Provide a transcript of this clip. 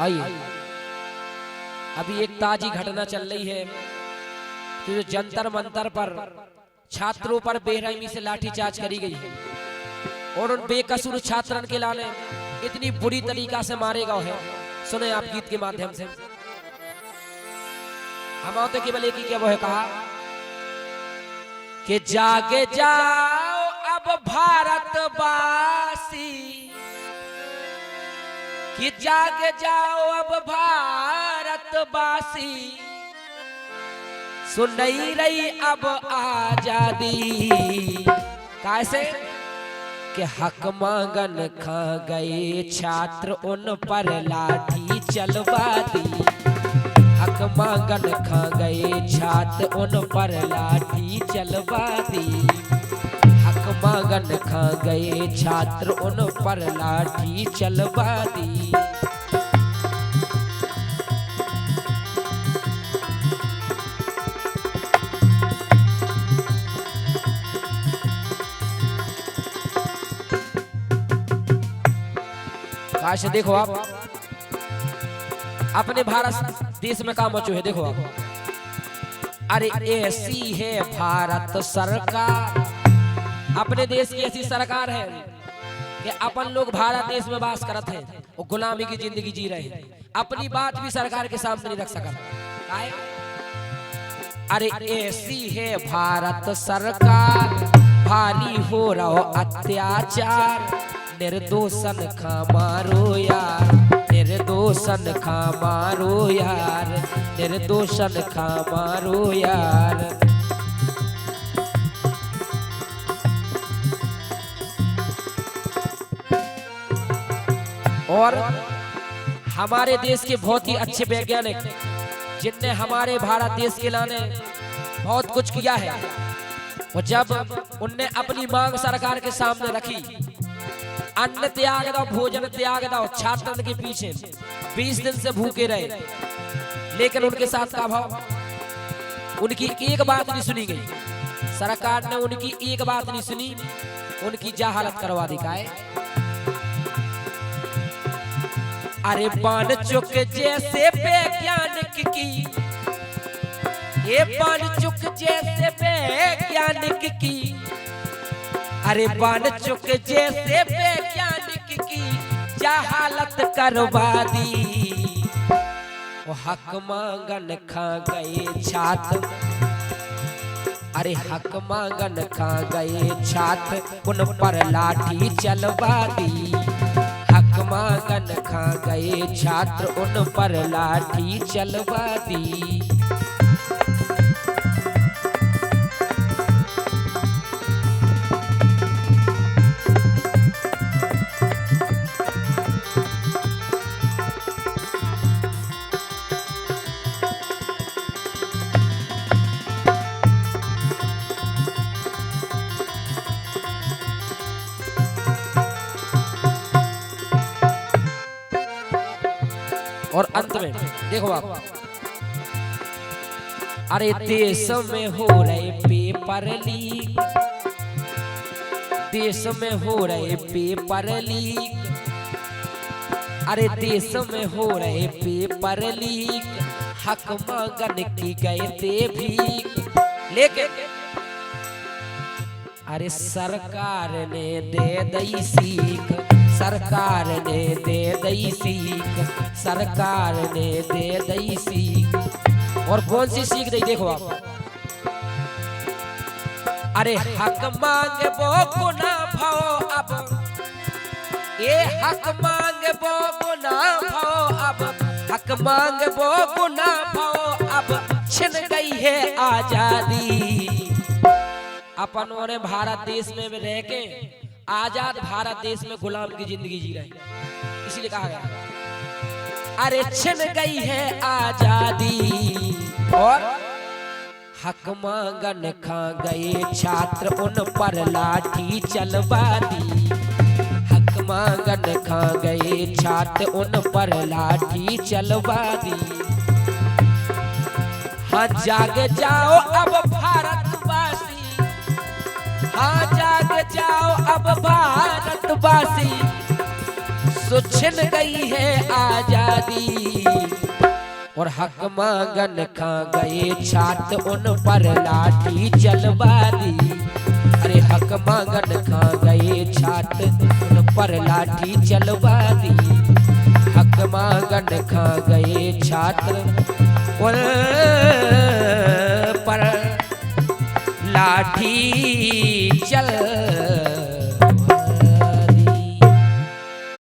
आइए, अभी एक ताजी घटना चल रही है कि जो जंतर मंतर पर छात्रों पर बेरहमी से लाठीचार्ज करी गई है और उन बेकसूर छात्रन के लाने इतनी बुरी तरीका से मारे गए हैं। सुने आप गीत के माध्यम से। हम तो केवल एक ही क्या वो है कहा कि जागे जाओ अब भारतवासी, कि जागे जाओ अब भारतवासी, सुन नहीं रही अब आजादी। कैसे कि हक मांगन खा गए छात्र उन पर लाठी चलवा दी। हक मांगन खा गए छात्र उन पर लाठी चलवा दी। हक मांगन खा गए छात्र उन पर लाठी चलवा दी। काश देखो आप अपने भारत देश में काम मचो है। देखो आप, अरे ऐसी है भारत सरकार। अपने देश की ऐसी सरकार है कि अपन लोग भारत देश में वास करते हैं और गुलामी की जिंदगी जी रहे हैं। अपनी बात भी सरकार के सामने नहीं रख सका। अरे ऐसी है भारत सरकार, भारी हो रहा अत्याचार। निर्दोषन खा मारो यार, निर्दोषन खा मारो यार, निर्दोषन खा मारो यार। और हमारे देश के बहुत ही अच्छे वैज्ञानिक जिनने हमारे भारत देश के लाने बहुत कुछ किया है, और जब उनने अपनी मांग सरकार के सामने रखी, अन्न त्याग दो, भोजन त्याग दो, छात्रन के पीछे 20 दिन से भूखे रहे, लेकिन उनके साथ का भाव, उनकी एक बात नहीं सुनी गई। सरकार ने उनकी एक बात नहीं सुनी, उनकी जहालत करवा दिखाए। अरे बाण चुक जैसे वैज्ञानिक की, ये बाण चुक जैसे वैज्ञानिक की, अरे बाण चुक जैसे वैज्ञानिक की जहालत करवा दी। वो हक मांगन खा गए छात्र, अरे हक मांगन खा गए छात्र उन पर लाठी चलवा दी। हक मांगन खा गए छात्र उन पर लाठी चलवा दी। और अंत में देखो आप, अरे देश में हो रहे पेपर लीक, देश में हो रहे पेपर लीक, अरे देश में हो रहे पेपर लीक। हक मांगन की गए थे भीख, लेकिन अरे सरकार ने दे दई सीख, सरकार ने दे दई सीख, सरकार ने दे दई सीख। और कौन सी सीख दी देखो आप, अरे हक मांगे वो गुना भाव अब, ये हक मांगे वो गुना भाव अब, हक मांगे वो गुना भाव अब, छिन गई है आजादी। अपन ने भारत देश में रह के आजाद भारत देश में गुलाम की जिंदगी जी रहे, इसीलिए कहा गया अरे छिन गई है आजादी। और हक मांगन खा गए छात्र उन पर लाठी चलवा दी। हक मांगन खा गए छात्र उन पर लाठी चलवा दी। हाँ जाग जाओ अब भारतवासी, हाँ जाग जाओ अब भारतवासी, सो छिन गई है आजादी। और हक मांगन खा गए छात्र उन पर लाठी चलवा दी। अरे हक मांगन खा गए छात्र उन पर लाठी चलवा दी। हक मांगन खा गए छात्र उन पर लाठी